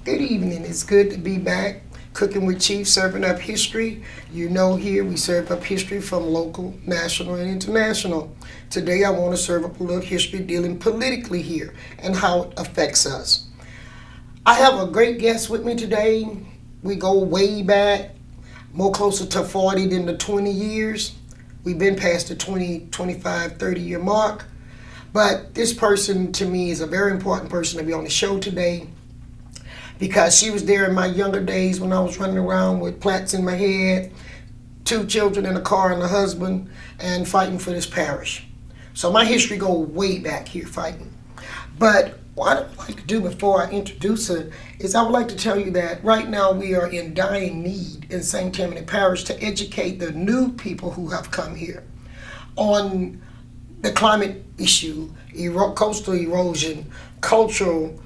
Good evening. It's good to be back. Cooking with Chief, serving up history. You know, here we serve up history from local, national, and international. Today I want to serve up a little history dealing politically here and how it affects us. I have a great guest with me today. We go way back, more closer to 40 than the 20 years. We've been past the 20, 25, 30-year mark. But this person to me is a very important person to be on the show today, because she was there in my younger days when I was running around with plaits in my head, 2 children in a car and a husband, and fighting for this parish. So my history goes way back here fighting. But what I would like to do before I introduce her is I would like to tell you that right now we are in dire need in St. Tammany Parish to educate the new people who have come here on the climate issue, coastal erosion, cultural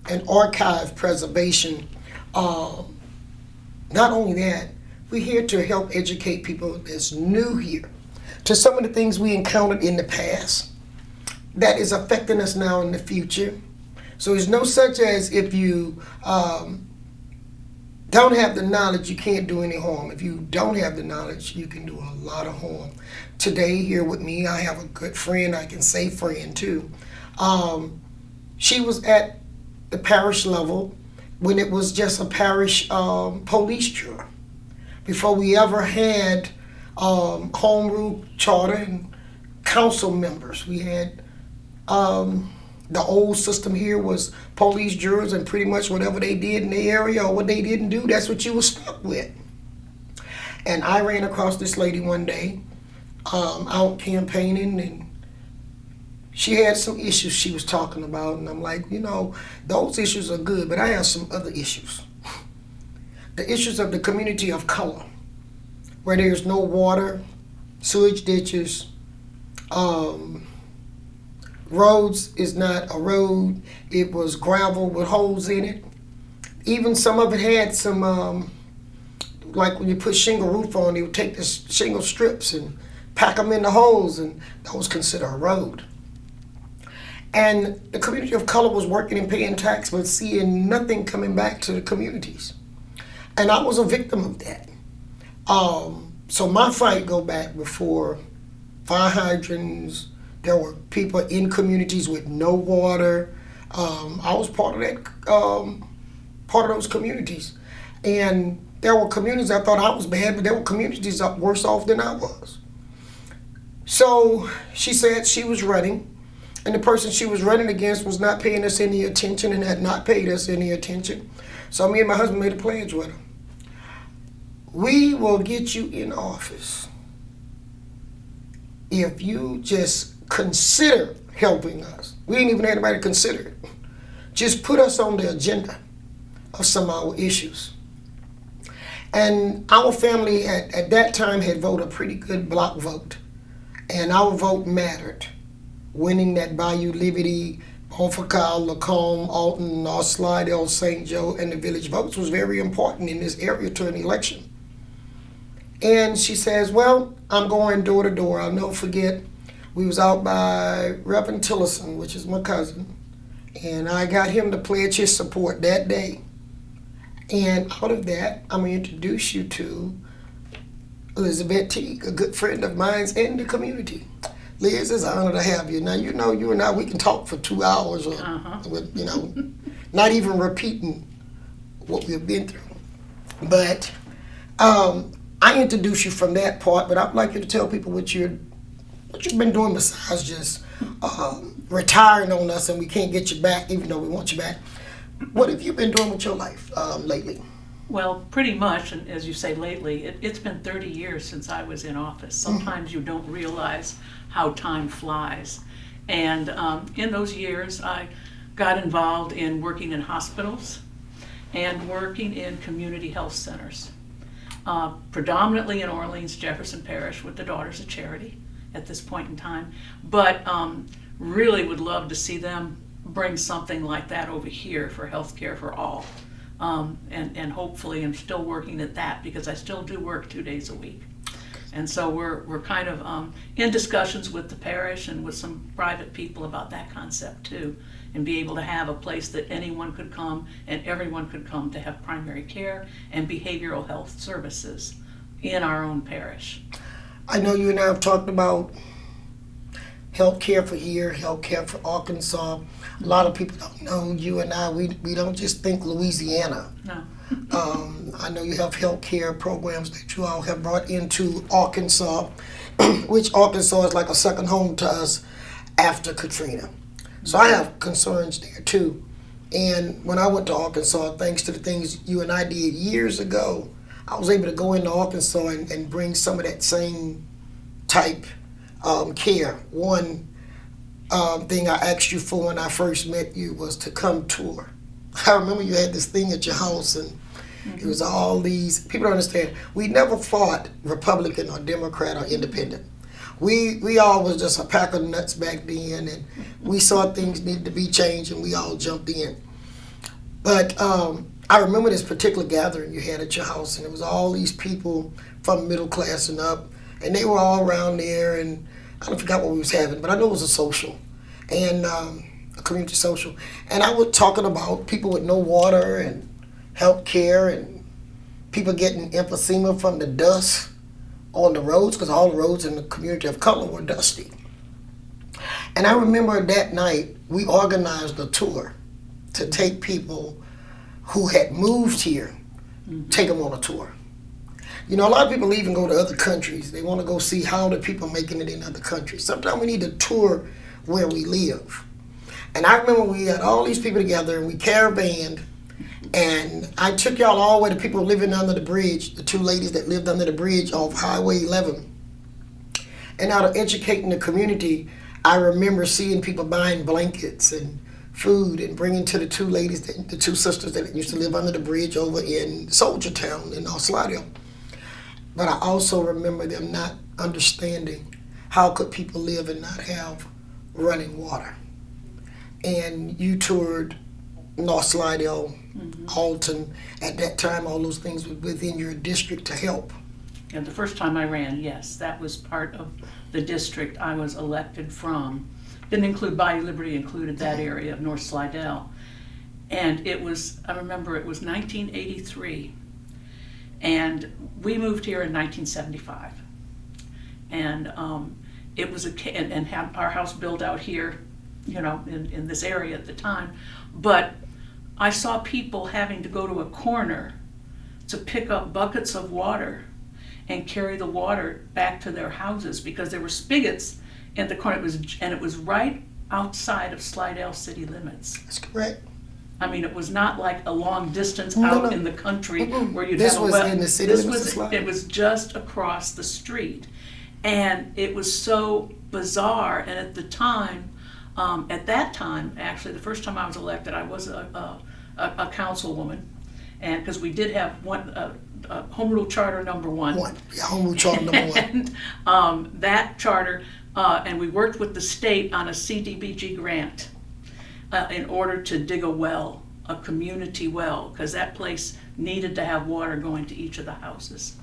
and archive preservation. Not only that, we're here to help educate people that's new here to some of the things we encountered in the past that is affecting us now in the future. So it's no such as if you don't have the knowledge, you can't do any harm. If you don't have the knowledge, you can do a lot of harm. Today here with me, I have a good friend, I can say friend too. She was at the parish level when it was just a parish police juror. Before we ever had home rule charter and council members, we had the old system here was police jurors, and pretty much whatever they did in the area or what they didn't do, that's what you were stuck with. And I ran across this lady one day out campaigning, and she had some issues she was talking about, and I'm like, you know, those issues are good, but I have some other issues. The issues of the community of color, where there's no water, sewage ditches, roads is not a road, it was gravel with holes in it. Even some of it had some, like when you put shingle roof on, they would take the shingle strips and pack them in the holes, and that was considered a road. And the community of color was working and paying tax, but seeing nothing coming back to the communities. And I was a victim of that. So my fight go back before fire hydrants. There were people in communities with no water. I was part of that, part of those communities. And there were communities I thought I was bad, but there were communities that were worse off than I was. So she said she was running, and the person she was running against was not paying us any attention and had not paid us any attention. So me and my husband made a pledge with her. We will get you in office if you just consider helping us. We ain't even had anybody consider it. Just put us on the agenda of some of our issues. And our family at that time had voted a pretty good block vote. And our vote mattered. Winning that Bayou Liberty, Montfaucon, Lacombe, Alton, North Slidell, St. Joe, and the village votes was very important in this area to an election. And she says, well, I'm going door to door. I'll never forget, we was out by Reverend Tillerson, which is my cousin, and I got him to pledge his support that day. And out of that, I'm going to introduce you to Elizabeth Teague, a good friend of mine in the community. Liz, it's an honor to have you. Now, you know, you and I, we can talk for 2 hours, or, you know, not even repeating what we've been through. But I introduce you from that part, but I'd like you to tell people what you've been doing besides just retiring on us and we can't get you back, even though we want you back. What have you been doing with your life lately? Well, pretty much, and as you say, lately, it's been 30 years since I was in office. Sometimes you don't realize how time flies. And in those years, I got involved in working in hospitals and working in community health centers, predominantly in Orleans, Jefferson Parish with the Daughters of Charity at this point in time. But really would love to see them bring something like that over here for healthcare for all. And hopefully I'm still working at that, because I still do work 2 days a week. And so we're kind of in discussions with the parish and with some private people about that concept too, and be able to have a place that anyone could come and everyone could come to have primary care and behavioral health services in our own parish. I know you and I have talked about health care for here, health care for Arkansas. A lot of people don't know you and I, we don't just think Louisiana. No. I know you have health care programs that you all have brought into Arkansas, which Arkansas is like a second home to us after Katrina. So I have concerns there too. And when I went to Arkansas, thanks to the things you and I did years ago, I was able to go into Arkansas and bring some of that same type care. One thing I asked you for when I first met you was to come tour. I remember you had this thing at your house, and it was all these, people don't understand, we never fought Republican or Democrat or Independent. We all was just a pack of nuts back then, and we saw things needed to be changed, and we all jumped in. But I remember this particular gathering you had at your house, and it was all these people from middle class and up, and they were all around there, and I don't forgot what we was having, but I know it was a social, and a community social. And I was talking about people with no water and health care and people getting emphysema from the dust on the roads, because all the roads in the community of color were dusty. And I remember that night we organized a tour to take people who had moved here, take them on a tour. You know, a lot of people even go to other countries. They want to go see how the people making it in other countries. Sometimes we need to tour where we live. And I remember we had all these people together and we caravanned, and I took y'all all the way to people living under the bridge, the two ladies that lived under the bridge off Highway 11. And out of educating the community, I remember seeing people buying blankets and food and bringing to the two ladies, the two sisters that used to live under the bridge over in Soldier Town in Slidell. But I also remember them not understanding how could people live and not have running water. And you toured North Slidell, Alton. At that time, all those things were within your district to help. And the first time I ran, yes, that was part of the district I was elected from. Didn't include Bayou Liberty, included that area of North Slidell. And it was, I remember it was 1983. And we moved here in 1975. And it was and had our house built out here, you know, in this area at the time. But I saw people having to go to a corner to pick up buckets of water and carry the water back to their houses because there were spigots in the corner. It was right outside of Slidell city limits. That's correct. I mean, it was not like a long distance out in the country where you'd this have a was well. In the city limits. It was just across the street, and it was so bizarre. And at the time, at that time, actually, the first time I was elected, I was a councilwoman, and because we did have Home Rule Charter number one. Yeah, Home Rule Charter number one. And that charter, and we worked with the state on a CDBG grant in order to dig a well, a community well, because that place needed to have water going to each of the houses.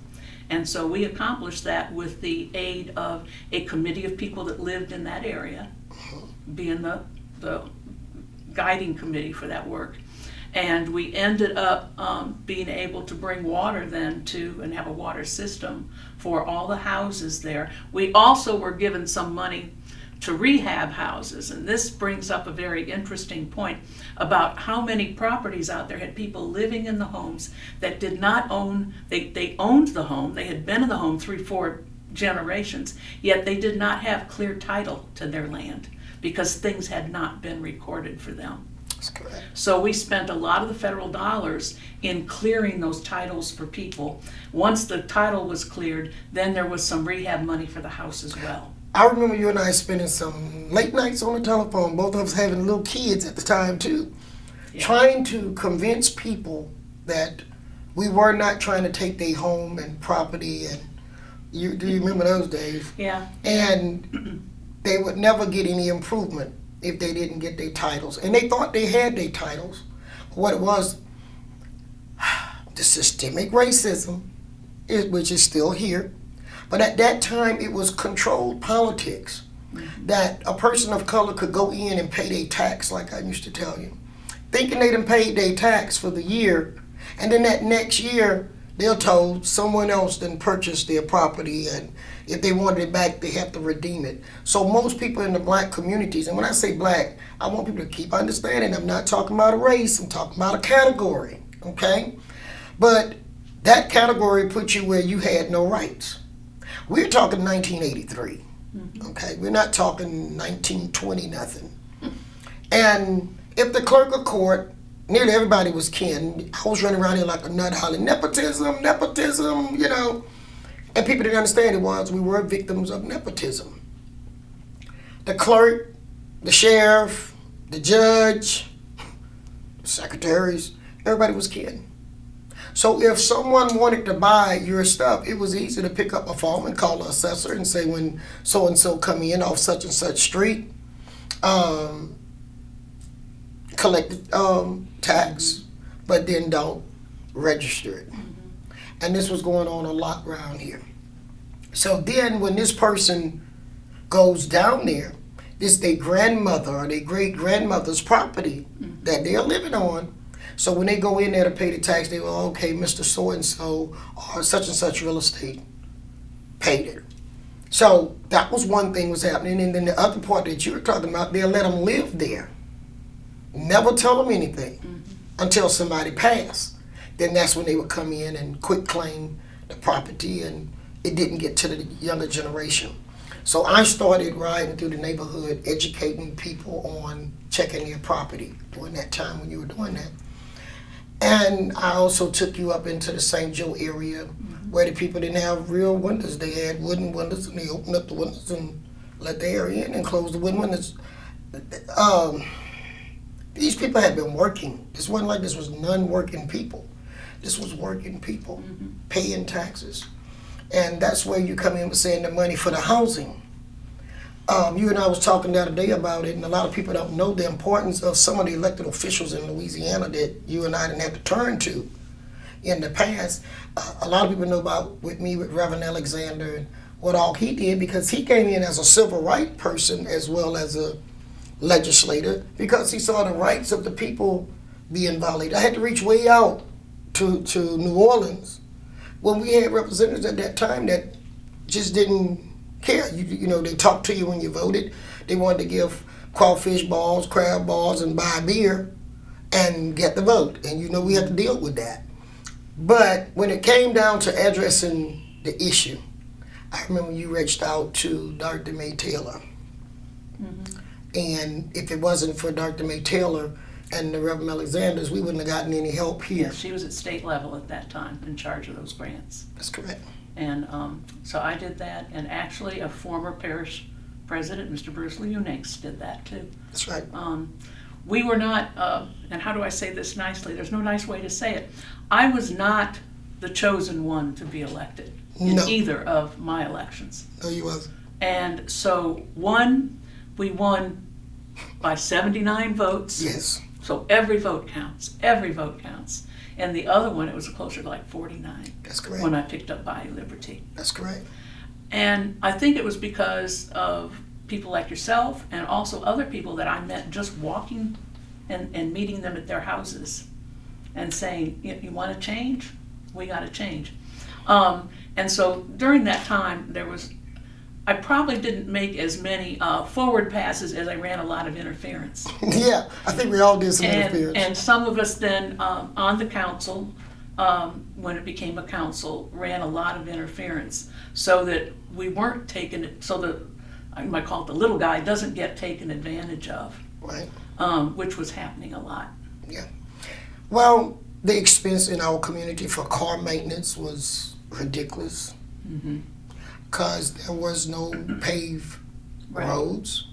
And so we accomplished that with the aid of a committee of people that lived in that area, being the guiding committee for that work. And we ended up being able to bring water then and have a water system for all the houses there. We also were given some money to rehab houses, and this brings up a very interesting point about how many properties out there had people living in the homes that did not own, they owned the home, they had been in the home 3-4 generations, yet they did not have clear title to their land because things had not been recorded for them. That's correct. So we spent a lot of the federal dollars in clearing those titles for people. Once the title was cleared, then there was some rehab money for the house as well. I remember you and I spending some late nights on the telephone, both of us having little kids at the time too, trying to convince people that we were not trying to take their home and property. And do you remember those days? Yeah. And they would never get any improvement if they didn't get their titles. And they thought they had their titles. What it was, the systemic racism, which is still here, But at that time, it was controlled politics. That a person of color could go in and pay their tax, like I used to tell you, thinking they done paid their tax for the year, and then that next year they're told someone else done purchased their property, and if they wanted it back, they have to redeem it. So most people in the black communities, and when I say black, I want people to keep understanding, I'm not talking about a race, I'm talking about a category, okay? But that category put you where you had no rights. We're talking 1983. Okay, we're not talking 1920 nothing. And if the clerk of court, nearly everybody was kin. I was running around here like a nut hollering, nepotism, you know. And people didn't understand it was we were victims of nepotism. The clerk, the sheriff, the judge, secretaries, everybody was kin. So if someone wanted to buy your stuff, it was easy to pick up a phone and call the assessor and say, when so-and-so come in off such and such street, collect tax, but then don't register it. And this was going on a lot around here. So then when this person goes down there, it's their grandmother or their great-grandmother's property that they're living on. So when they go in there to pay the tax, they go, okay, Mr. So-and-so or such and such real estate paid it. So that was one thing was happening. And then the other part that you were talking about, they'll let them live there. Never tell them anything until somebody passed. Then that's when they would come in and quick claim the property, and it didn't get to the younger generation. So I started riding through the neighborhood, educating people on checking their property during that time when you were doing that. And I also took you up into the St. Joe area where the people didn't have real windows. They had wooden windows, and they opened up the windows and let the air in and closed the wooden windows. These people had been working. This wasn't like this was non-working people. This was working people paying taxes. And that's where you come in with saying the money for the housing. You and I was talking the other day about it, and a lot of people don't know the importance of some of the elected officials in Louisiana that you and I didn't have to turn to in the past. A lot of people know about with Reverend Alexander and what all he did, because he came in as a civil rights person as well as a legislator, because he saw the rights of the people being violated. I had to reach way out to New Orleans when we had representatives at that time that just didn't care. You know, they talked to you when you voted. They wanted to give crawfish balls, crab balls, and buy beer and get the vote. And you know we had to deal with that. But when it came down to addressing the issue, I remember you reached out to Dr. May Taylor. And if it wasn't for Dr. May Taylor and the Reverend Alexanders, we wouldn't have gotten any help here. Yeah, she was at state level at that time in charge of those grants. That's correct. And so I did that, and actually a former parish president, Mr. Bruce Leunix, did that too. That's right. We were not, and how do I say this nicely? There's no nice way to say it. I was not the chosen one to be elected in either of my elections. No, you wasn't. And so we won by 79 votes. Yes. So every vote counts. Every vote counts. And the other one, it was closer to like 49. That's correct. When I picked up Bayou Liberty. That's correct. And I think it was because of people like yourself and also other people that I met just walking and meeting them at their houses and saying, you want to change? We got to change. And so during that time, I probably didn't make as many forward passes as I ran a lot of interference. Yeah, I think we all did some interference. And some of us then on the council, when it became a council, ran a lot of interference so that we weren't taking it, so that I might call it the little guy doesn't get taken advantage of, right? Which was happening a lot. Yeah. Well, the expense in our community for car maintenance was ridiculous. Because there was no paved roads.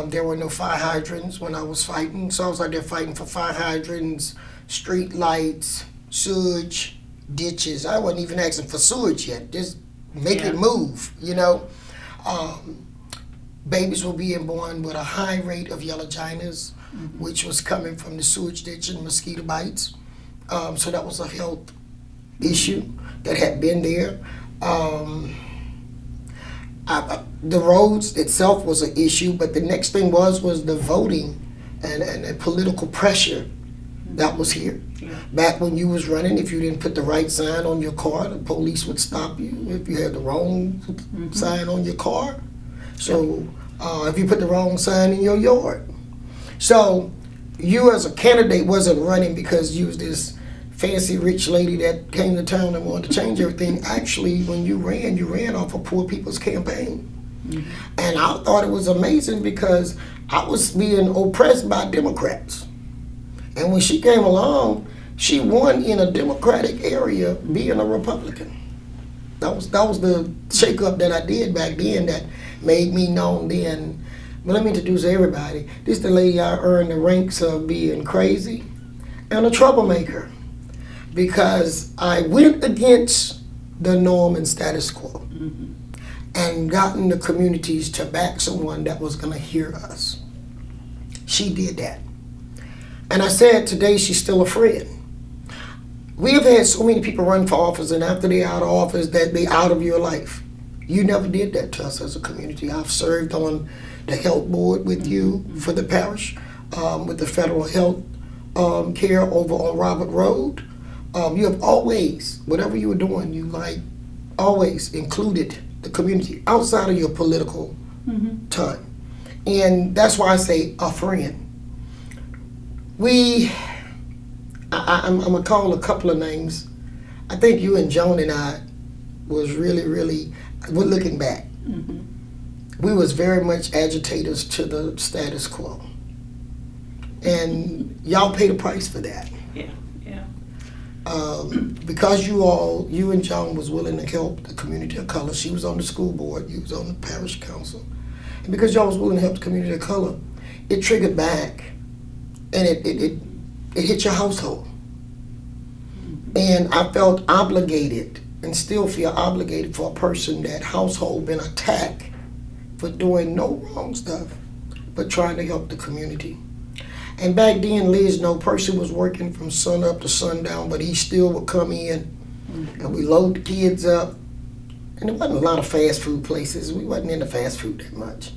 There were no fire hydrants when I was fighting. So I was out there fighting for fire hydrants, street lights, sewage, ditches. I wasn't even asking for sewage yet. Just make it move, you know. Babies were being born with a high rate of yellow-ginas, which was coming from the sewage ditch and mosquito bites. So that was a health issue that had been there. The roads itself was an issue, but the next thing was the voting and the political pressure that was here. Yeah. Back when you was running, if you didn't put the right sign on your car, the police would stop you. If you had the wrong sign on your car, so if you put the wrong sign in your yard. So you as a candidate wasn't running because you was this fancy rich lady that came to town and wanted to change everything. Actually, when you ran off a poor people's campaign. And I thought it was amazing because I was being oppressed by Democrats. And when she came along, she won in a Democratic area being a Republican. That was the shakeup that I did back then that made me known then. But let me introduce everybody. This is the lady I earned the ranks of being crazy and a troublemaker because I went against the norm and status quo and gotten the communities to back someone that was going to hear us. She did that. And I said today she's still a friend. We have had so many people run for office, and after they're out of office, that they out of your life. You never did that to us as a community. I've served on the health board with you for the parish, with the federal health care over on Robert Road. You have always, whatever you were doing, you always included the community outside of your political time. And that's why I say a friend. I'm gonna call a couple of names. I think you and Joan and I was really, we're looking back. We was very much agitators to the status quo. And y'all paid a price for that. Yeah. Because you and Joan was willing to help the community of color. She was on the school board, you was on the parish council. And because y'all was willing to help the community of color, it triggered back. And it hit your household. And I felt obligated and still feel obligated for a person that household been attacked for doing no wrong stuff, but trying to help the community. And back then, Liz, no person was working from sun up to sundown, but he still would come in and we load the kids up. And there wasn't a lot of fast food places. We wasn't into fast food that much.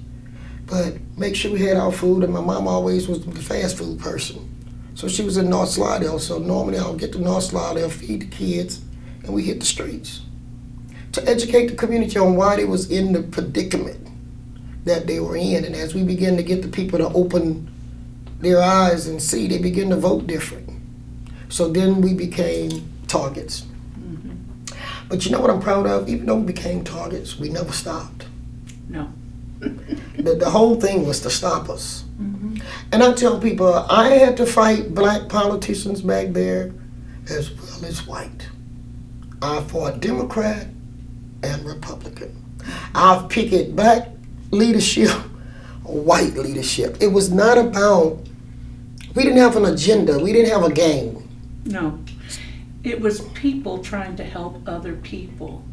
But make sure we had our food, and my mom always was the fast food person. So she was in North Slidell, so normally I'll get to North Slidell, feed the kids, and we hit the streets to educate the community on why they was in the predicament that they were in. And as we begin to get the people to open their eyes and see, they begin to vote different. So then we became targets. But you know what I'm proud of? Even though we became targets, we never stopped. No. The whole thing was to stop us. And I tell people, I had to fight black politicians back there as well as white. I fought Democrat and Republican. I've picket black leadership, white leadership. It was not about, we didn't have an agenda, we didn't have a game. No. It was people trying to help other people.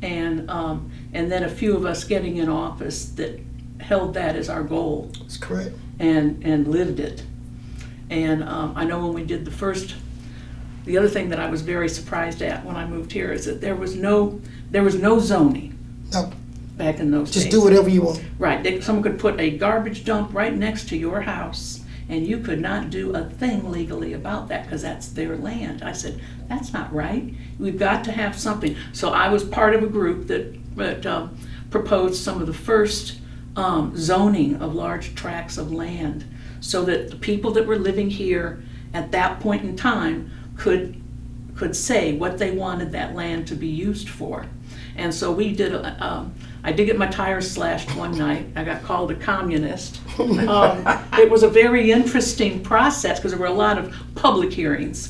And then a few of us getting in office that held that as our goal. That's correct. And lived it. And I know when we did the other thing that I was very surprised at when I moved here is that there was no zoning. No. Back in those days. Just do whatever you want. Right. Someone could put a garbage dump right next to your house, and you could not do a thing legally about that because that's their land. I said, that's not right. We've got to have something. So I was part of a group that proposed some of the first zoning of large tracts of land so that the people that were living here at that point in time could say what they wanted that land to be used for. And so we did, I did get my tires slashed one night. I got called a communist. It was a very interesting process because there were a lot of public hearings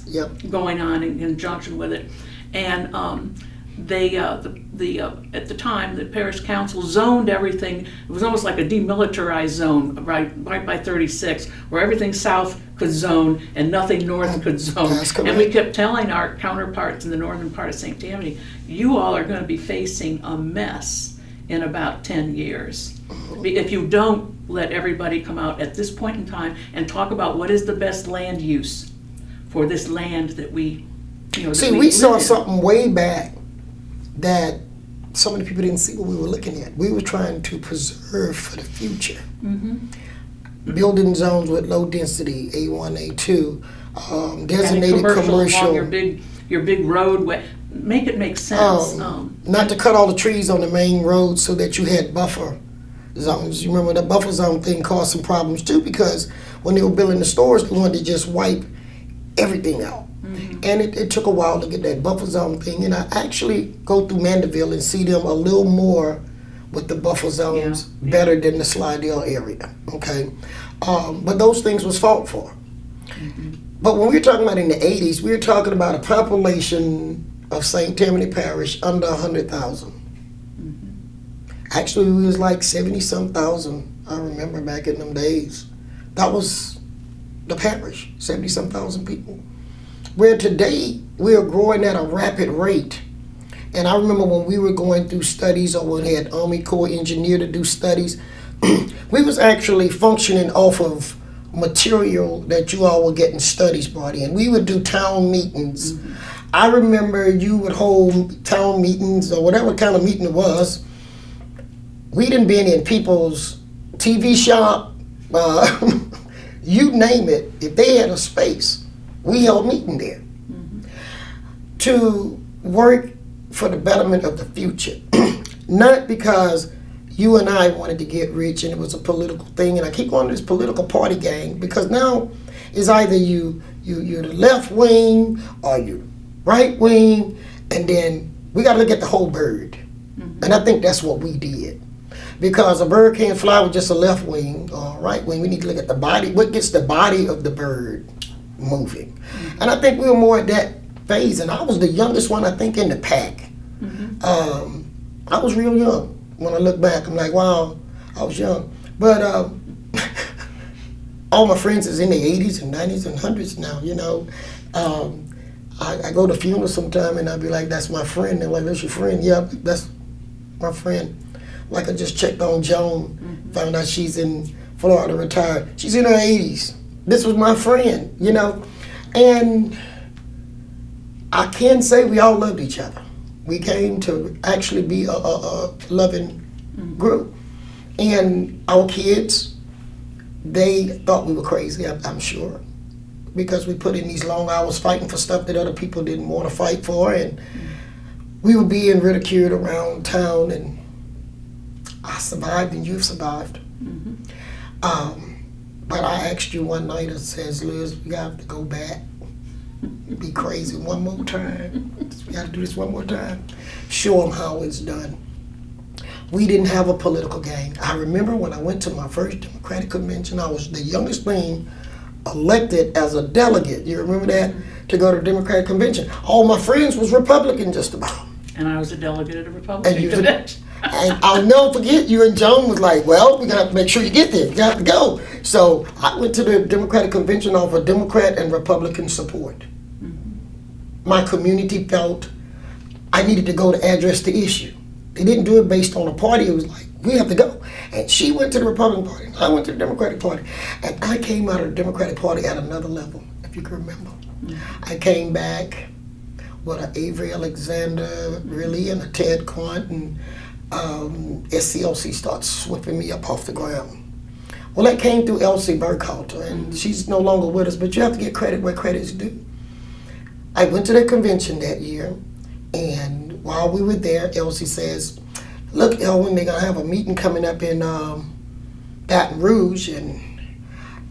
going on in conjunction with it. And they, at the time, the parish council zoned everything. It was almost like a demilitarized zone, right by 36, where everything south could zone and nothing north could zone. And we kept telling our counterparts in the northern part of St. Tammany, you all are going to be facing a mess in about 10 years. If you don't let everybody come out at this point in time and talk about what is the best land use for this land that we, See, we saw something way back that so many people didn't see what we were looking at. We were trying to preserve for the future. Building zones with low density, A1, A2, designated commercial. Along your big roadway. Make it make sense. Not to cut all the trees on the main road so that you had buffer zones. You remember the buffer zone thing caused some problems too, because when they were building the stores, they wanted to just wipe everything out. And it took a while to get that buffer zone thing. And I actually go through Mandeville and see them a little more with the buffer zones better than the Slidell area, okay? But those things was fought for. But when we were talking about in the 80s, we were talking about a population of St. Tammany Parish under 100,000. Actually, we was like 70-some thousand, I remember back in them days. That was the parish, 70-some thousand people. Where today, we are growing at a rapid rate. And I remember when we were going through studies, or when we had Army Corps engineer to do studies, we was actually functioning off of material that you all were getting studies brought in. We would do town meetings. I remember you would hold town meetings, or whatever kind of meeting it was. We done been in people's TV shop, you name it. If they had a space, we held meeting there to work for the betterment of the future. Not because you and I wanted to get rich and it was a political thing, and I keep going to this political party gang, because now it's either you're the left wing or you're right wing, and then we got to look at the whole bird. And I think that's what we did. Because a bird can't fly with just a left wing or right wing. We need to look at the body, what gets the body of the bird moving. And I think we were more at that phase, and I was the youngest one, I think, in the pack. I was real young. When I look back, I'm like, wow, I was young. But all my friends is in the 80s and 90s and 100s now, you know. I go to funerals sometime and I'll be like, that's my friend. They're like, that's your friend? Yeah, that's my friend. Like, I just checked on Joan, found out she's in Florida, retired. She's in her 80s. This was my friend, you know. And I can say we all loved each other. We came to actually be a loving group. And our kids, they thought we were crazy, I'm sure, because we put in these long hours fighting for stuff that other people didn't want to fight for, and we were being ridiculed around town, and I survived and you've survived. But I asked you one night, I says, Liz, we got to go back, be crazy one more time. We got to do this one more time. Show them how it's done. We didn't have a political gang. I remember when I went to my first Democratic convention, I was the youngest thing elected as a delegate. You remember that? To go to the Democratic convention. All my friends was Republican just about. And I was a delegate at a Republican convention. And I'll never forget, you and Joan was like, well, we're going to have to make sure you get there. You have to go. So I went to the Democratic convention off of Democrat and Republican support. My community felt I needed to go to address the issue. They didn't do it based on a party. It was like, we have to go. And she went to the Republican Party, and I went to the Democratic Party. And I came out of the Democratic Party at another level, if you can remember. I came back with an Avery Alexander, really, and a Ted Quant, and SCLC started sweeping me up off the ground. Well, that came through Elsie Burkhalter, and she's no longer with us, but you have to get credit where credit's due. I went to the convention that year, and while we were there, Elsie says, look, Elwin, they're going to have a meeting coming up in Baton Rouge, and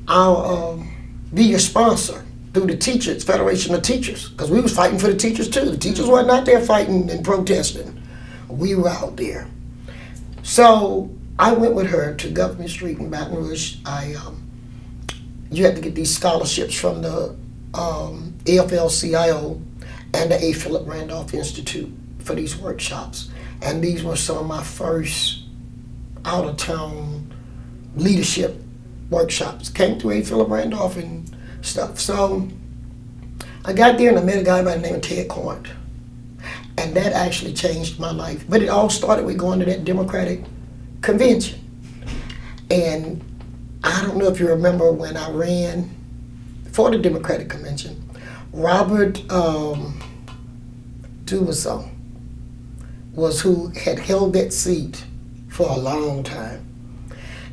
I'll be your sponsor through the teachers, Federation of Teachers, because we was fighting for the teachers too. The teachers weren't out there fighting and protesting. We were out there. So I went with her to Government Street in Baton Rouge. You had to get these scholarships from the AFL-CIO and the A. Philip Randolph Institute for these workshops. And these were some of my first out-of-town leadership workshops. Came through A. Philip Randolph and stuff. So I got there and I met a guy by the name of Ted Quant. And that actually changed my life. But it all started with going to that Democratic convention. And I don't know if you remember when I ran for the Democratic convention, Robert Dumason was who had held that seat for a long time.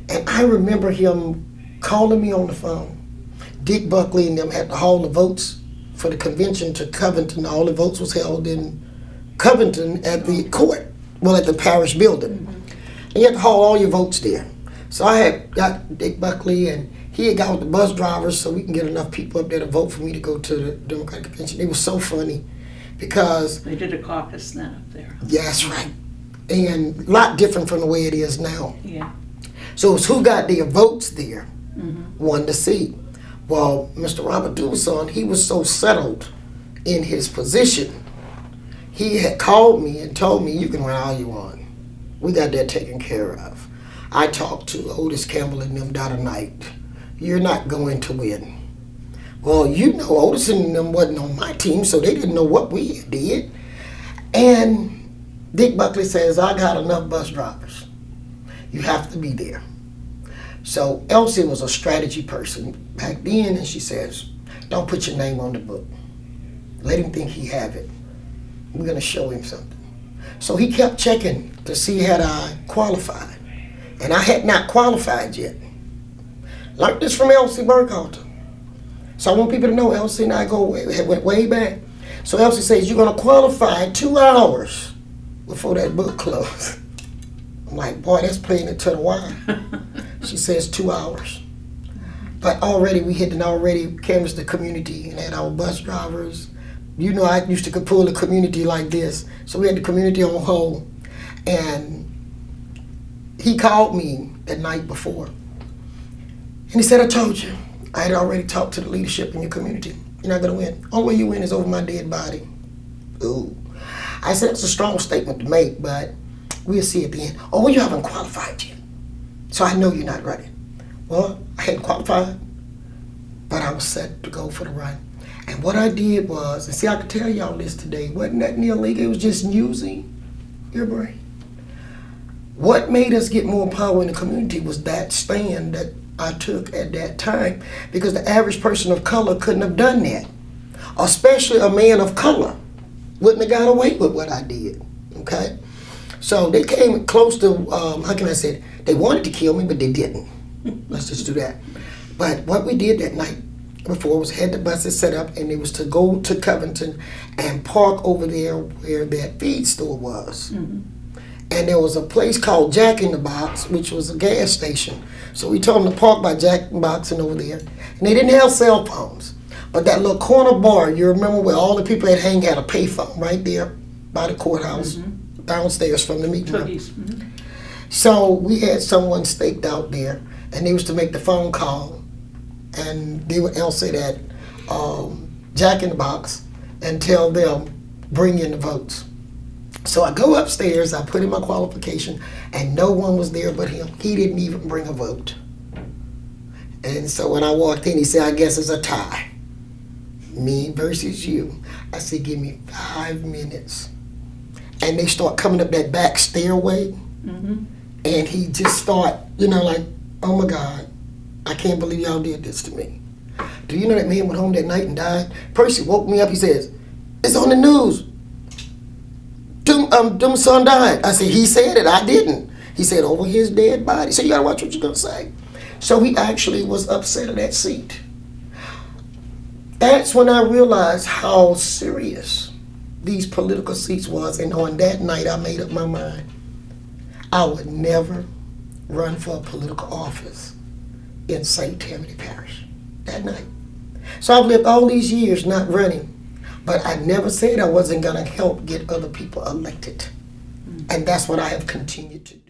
And I remember him calling me on the phone. Dick Buckley and them had to haul the votes for the convention to Covington. All the votes was held in Covington at the court, well, at the parish building. And you had to haul all your votes there. So I had got Dick Buckley, and he had got with the bus drivers so we can get enough people up there to vote for me to go to the Democratic Convention. It was so funny because... They did a caucus then up there. Yeah, that's right. And a lot different from the way it is now. Yeah. So it was who got their votes there, won the seat. Well, Mr. Robert Dubuisson, he was so settled in his position, he had called me and told me, you can run all you want. We got that taken care of. I talked to Otis Campbell and them the other night. You're not going to win. Well, you know, Otis and them wasn't on my team, so they didn't know what we did. And Dick Buckley says, I got enough bus drivers. You have to be there. So Elsie was a strategy person back then, and she says, don't put your name on the book. Let him think he have it. We're going to show him something. So he kept checking to see had I qualified. And I had not qualified yet. Learned this from Elsie Burkhalter. So I want people to know Elsie and I went way back. So Elsie says, you're going to qualify 2 hours before that book closed. I'm like, boy, that's playing it to the wire. She says 2 hours. But already we had already canvassed the community and had our bus drivers. You know, I used to pull the community like this. So we had the community on hold. And he called me that night before. And he said, I told you, I had already talked to the leadership in your community. You're not going to win. Only way you win is over my dead body. Ooh. I said, it's a strong statement to make, but we'll see at the end. Oh, well, you haven't qualified yet. So I know you're not running. Well, I hadn't qualified, but I was set to go for the run. And what I did was, and see, I can tell y'all this today, wasn't nothing illegal, it was just using your brain. What made us get more power in the community was that stand that I took at that time, because the average person of color couldn't have done that. Especially a man of color wouldn't have got away with what I did, okay? So they came close to, how can I say it? They wanted to kill me, but they didn't. Let's just do that. But what we did that night before was had the buses set up, and it was to go to Covington and park over there where that feed store was. And there was a place called Jack in the Box, which was a gas station. So we told them to park by Jack in the Box and over there. And they didn't have cell phones. But that little corner bar, you remember where all the people that hang had a payphone right there by the courthouse, downstairs from the meeting room. So we had someone staked out there, and they was to make the phone call. And they would Elsie that Jack in the Box and tell them, bring in the votes. So I go upstairs, I put in my qualification, and no one was there but him. He didn't even bring a vote. And so when I walked in, he said, I guess it's a tie. Me versus you. I said, give me 5 minutes. And they start coming up that back stairway, and he just start, you know, like, oh my God, I can't believe y'all did this to me. Do you know that man went home that night and died? Percy woke me up, he says, it's on the news. Son died. I said, he said it, I didn't. He said, over his dead body. So you gotta watch what you're gonna say. So he actually was upset at that seat. That's when I realized how serious these political seats was, and on that night I made up my mind. I would never run for a political office in St. Tammany Parish that night. So I've lived all these years not running, but I never said I wasn't gonna help get other people elected. And that's what I have continued to do.